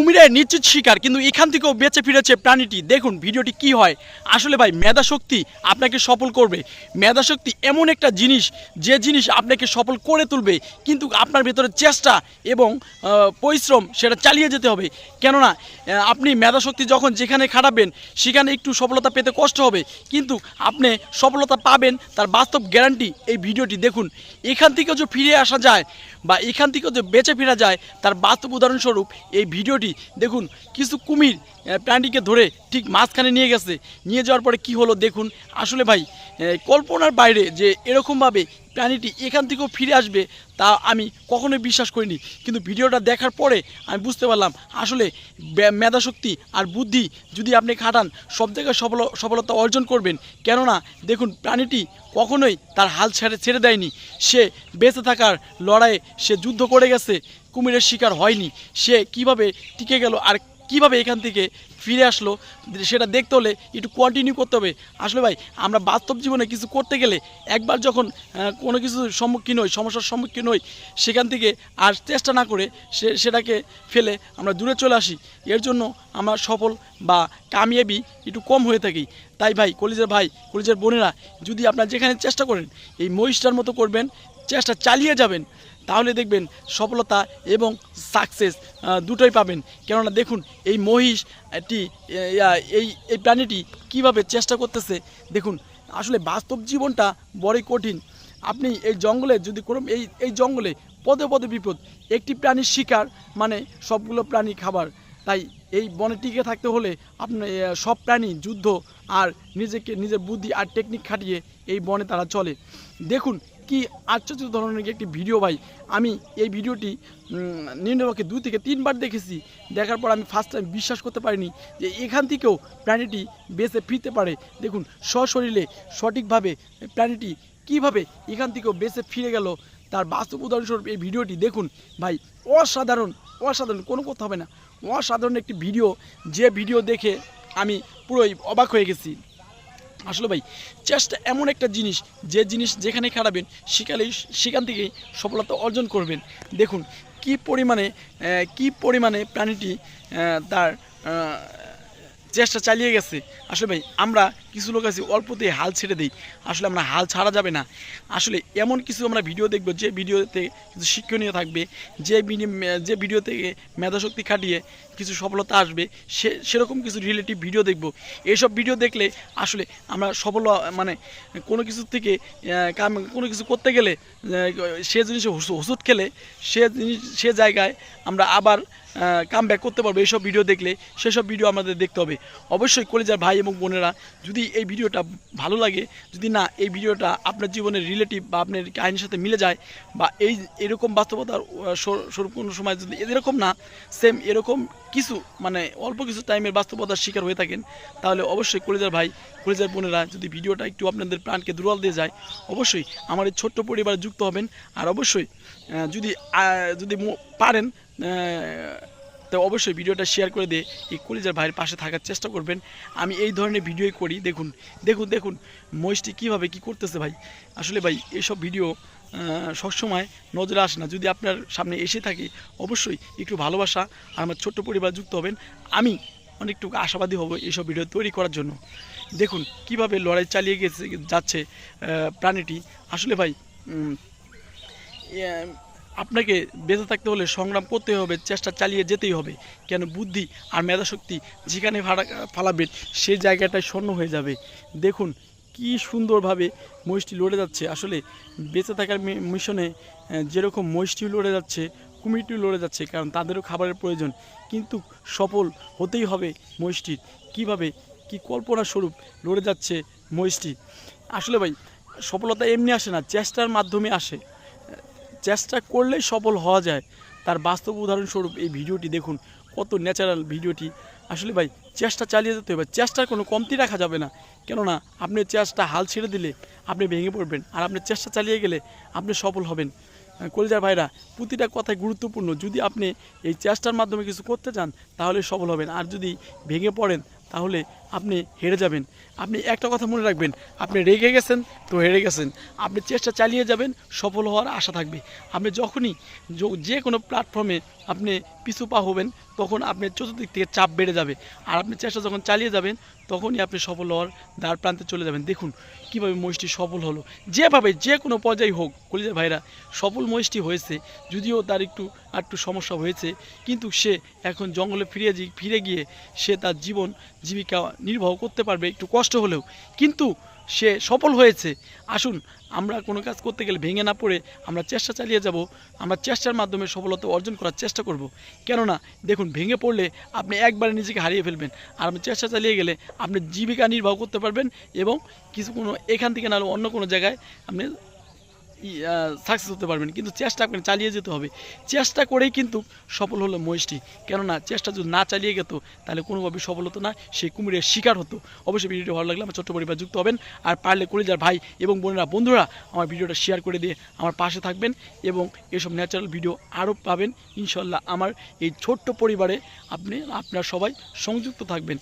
কুমিরের নিশ্চিত শিকার, কিন্তু এখান থেকেও বেঁচে ফিরেছে প্রাণীটি। দেখুন ভিডিওটি কি হয়। আসলে ভাই মেধা শক্তি আপনাকে সফল করবে। মেধা শক্তি এমন একটা জিনিস, যে জিনিস আপনাকে সফল করে তুলবে, কিন্তু আপনার ভেতরে চেষ্টা এবং পরিশ্রম সেটা চালিয়ে যেতে হবে। কেননা আপনি মেধা শক্তি যখন যেখানে খাটাবেন সেখানে একটু সফলতা পেতে কষ্ট হবে, কিন্তু আপনি সফলতা পাবেন তার বাস্তব গ্যারান্টি এই ভিডিওটি দেখুন। এখান থেকে যে ফিরে আসা যায় বা এখান থেকে যে বেঁচে ফেরা যায় তার বাস্তব উদাহরণস্বরূপ এই ভিডিওটি দেখুন। কিছু কুমির প্রাণীকে ধরে ঠিক মাঝখানে নিয়ে গেছে, নিয়ে যাওয়ার পরে কি হলো দেখুন। আসলে ভাই কল্পনার বাইরে যে এরকমভাবে প্রাণীটি এখান থেকেও ফিরে আসবে তা আমি কখনোই বিশ্বাস করিনি, কিন্তু ভিডিওটা দেখার পরে আমি বুঝতে পারলাম আসলে মেধাশক্তি আর বুদ্ধি যদি আপনি খাটান সব জায়গায় সফলতা অর্জন করবেন। কেননা দেখুন প্রাণীটি কখনোই তার হাল ছেড়ে দেয়নি। সে বেঁচে থাকার লড়াইয়ে সে যুদ্ধ করে গেছে, কুমিরের শিকার হয়নি। সে কিভাবে টিকে গেল আর কিভাবে এখান থেকে ফিরে আসলো সেটা দেখতে হলে একটু কন্টিনিউ করতে হবে। আসলে ভাই আমরা বাস্তব জীবনে কিছু করতে গেলে একবার যখন কোনো কিছুর সম্মুখীন হই, সমস্যার সম্মুখীন হই, সেখান থেকে আর চেষ্টা না করে সেটাকে ফেলে আমরা দূরে চলে আসি। এর জন্য আমরা সফল বা কামিয়াবি একটু কম হয়ে থাকি। তাই ভাই, কলেজের বোনেরা, যদি আপনারা যেখানে চেষ্টা করেন এই মহিষটার মতো করবেন, চেষ্টা চালিয়ে যাবেন, তাহলে দেখবেন সফলতা এবং সাকসেস দুটোই পাবেন। কেননা দেখুন এই মহিষটি এই প্রাণীটি কিভাবে চেষ্টা করতেছে দেখুন। আসলে বাস্তব জীবনটা বড়ই কঠিন। আপনি এই জঙ্গলে যদি কোনো এই জঙ্গলে পদে পদে বিপদ, একটি প্রাণীর শিকার মানে সবগুলো প্রাণী খাবার। তাই এই বনে টিকে থাকতে হলে আপনার সব প্রাণী যুদ্ধ আর নিজের বুদ্ধি আর টেকনিক খাটিয়ে এই বনে তারা চলে। দেখুন কি আশ্চর্য ধরনের একটি ভিডিও ভাই। আমি এই ভিডিওটি নিম্নপক্ষে 2 থেকে 3 বার দেখেছি। দেখার পর আমি ফার্স্ট টাইম বিশ্বাস করতে পারিনি যে এখান থেকেও প্রাণীটি বেঁচে ফিরতে পারে। দেখুন সশরীরে সঠিকভাবে প্রাণীটি কিভাবে এখান থেকেও বেঁচে ফিরে গেল তার বাস্তব উদাহরণস্বরূপ এই ভিডিওটি দেখুন ভাই। অসাধারণ, কোনো কথা হবে না, অসাধারণ একটি ভিডিও, যে ভিডিও দেখে আমি পুরোই অবাক হয়ে গেছি। আসলে ভাই চেষ্টা এমন একটা জিনিস, যে জিনিস যেখানে খাটাবেন সেখান থেকেই সফলতা অর্জন করবেন। দেখুন কি পরিমাণে প্রাণীটি তার চেষ্টা চালিয়ে গেছে। আসলে ভাই আমরা কিছু লোক আছি অল্পতেই হাল ছেড়ে দিই। আসলে আমরা হাল ছাড়া যাবে না। আসলে এমন কিছু আমরা ভিডিও দেখব যে ভিডিওতে কিছু শিক্ষণীয় থাকবে, যে ভিডিও থেকে মেধাশক্তি খাটিয়ে কিছু সফলতা আসবে, সেরকম কিছু রিলেটিভ ভিডিও দেখব। এইসব ভিডিও দেখলে আসলে আমরা সফল মানে কোনো কিছু থেকে কোনো কিছু করতে গেলে সে জিনিসে হোঁচট খেলে সে জায়গায় আমরা আবার কাম ব্যাক করতে পারবো। এইসব ভিডিও দেখলে সেসব ভিডিও আমাদের দেখতে হবে। অবশ্যই কলেজের ভাই এবং বোনেরা, যদি এই ভিডিওটা ভালো লাগে, যদি না এই ভিডিওটা আপনার জীবনের রিলেটিভ বা আপনার কাহিনীর সাথে মিলে যায়, বা এরকম বাস্তবতার স্বরূপ কোনো সময় যদি এরকম না সেম এরকম কিছু মানে অল্প কিছু টাইমের বাস্তবতার শিকার হয়ে থাকেন, তাহলে অবশ্যই কলেজের ভাই কলেজের বোনেরা, যদি ভিডিওটা একটু আপনাদের প্রাণকে দুর্বল দিয়ে যায়, অবশ্যই আমার এই ছোট্ট পরিবারে যুক্ত হবেন। আর অবশ্যই যদি পারেন তো অবশ্যই ভিডিওটা শেয়ার করে দিয়ে এই কলিজার ভাইয়ের পাশে থাকার চেষ্টা করবেন। আমি এই ধরনের ভিডিওই করি। দেখুন মহিষটি কীভাবে কী করতেছে ভাই। আসলে ভাই এইসব ভিডিও সবসময় নজরে আসে না। যদি আপনার সামনে এসে থাকে, অবশ্যই একটু ভালোবাসা আর আমার ছোট্ট পরিবার যুক্ত হবেন। আমি অনেকটুকু আশাবাদী হব এইসব ভিডিও তৈরি করার জন্য। দেখুন কিভাবে লড়াই চালিয়ে যাচ্ছে প্রাণীটি। আসলে ভাই আপনাকে বেঁচে থাকতে হলে সংগ্রাম করতে হবে, চেষ্টা চালিয়ে যেতেই হবে। কেন বুদ্ধি আর মেধাশক্তি যেখানে ফালাবেন সেই জায়গাটায় স্বর্ণ হয়ে যাবে। দেখুন কি সুন্দরভাবে মহিষটি লড়ে যাচ্ছে। আসলে বেঁচে থাকার মিশনে যেরকম মহিষটিও লড়ে যাচ্ছে, কুমিরটিও লড়ে যাচ্ছে, কারণ তাদেরও খাবারের প্রয়োজন। কিন্তু সফল হতেই হবে মহিষটির। কিভাবে কি কল্পনা স্বরূপ লড়ে যাচ্ছে মহিষটি। আসলে ভাই সফলতা এমনি আসে না, চেষ্টার মাধ্যমে আসে। চেষ্টা করলেই সফল হওয়া যায়। তার বাস্তব উদাহরণস্বরূপ এই ভিডিওটি দেখুন, কত ন্যাচারাল ভিডিওটি। আসলে ভাই চেষ্টা চালিয়ে যেতে হবে, চেষ্টার কোনো কমতি রাখা যাবে না। কেননা আপনি চেষ্টা হাল ছেড়ে দিলে আপনি ভেঙে পড়বেন, আর আপনি চেষ্টা চালিয়ে গেলে আপনি সফল হবেন। কলিজার ভাইরা, প্রতিটা কথাই গুরুত্বপূর্ণ। যদি আপনি এই চেষ্টার মাধ্যমে কিছু করতে চান তাহলে সফল হবেন, আর যদি ভেঙে পড়েন তাহলে আপনি হেরে যাবেন। আপনি একটা কথা মনে রাখবেন, আপনি রেগে গেছেন তো হেরে গেছেন। আপনি চেষ্টা চালিয়ে যাবেন, সফল হওয়ার আশা থাকবে। আপনি যখনই যে কোনো প্ল্যাটফর্মে আপনি পিছু পা হবেন, তখন আপনার চতুর্দিক থেকে চাপ বেড়ে যাবে। আর আপনি চেষ্টা যখন চালিয়ে যাবেন, তখনই আপনি সফল হওয়ার দ্বার প্রান্তে চলে যাবেন। দেখুন কীভাবে মহিষটি সফল হলো, যেভাবে যে কোনো পর্যায়ে হোক কলিজার ভাইরা সফল মহিষটি হয়েছে। যদিও তার একটু সমস্যা হয়েছে, কিন্তু সে এখন জঙ্গলে ফিরে গিয়ে সে তার জীবিকা নির্বাহ করতে পারবে, একটু কষ্ট হলেও, কিন্তু সে সফল হয়েছে। আসুন আমরা কোনো কাজ করতে গেলে ভেঙে না পড়ে আমরা চেষ্টা চালিয়ে যাব, আমরা চেষ্টার মাধ্যমে সফলতা অর্জন করার চেষ্টা করব। কেননা দেখুন, ভেঙে পড়লে আপনি একবারে নিজেকে হারিয়ে ফেলবেন, আর আপনি চেষ্টা চালিয়ে গেলে আপনি জীবিকা নির্বাহ করতে পারবেন এবং কোনো এখান থেকে নাহলে অন্য কোনো জায়গায় আপনি সাকসেস হতে পারবেন। কিন্তু চেষ্টা আপনাকে চালিয়ে যেতে হবে, চেষ্টা করেই কিন্তু সফল হলো মহিষটি। কেননা চেষ্টা যদি না চালিয়ে যেত তাহলে কোনোভাবেই সফল হতো না, সেই কুমিরের শিকার হতো। অবশ্যই ভিডিওটি ভালো লাগলে আমার ছোট্ট পরিবার যুক্ত হবেন, আর পারলে কলিজার ভাই এবং বন্ধুরা আমার ভিডিওটা শেয়ার করে দিয়ে আমার পাশে থাকবেন এবং এসব ন্যাচারাল ভিডিও আরও পাবেন ইনশাল্লাহ। আমার এই ছোট্ট পরিবারে আপনারা সবাই সংযুক্ত থাকবেন।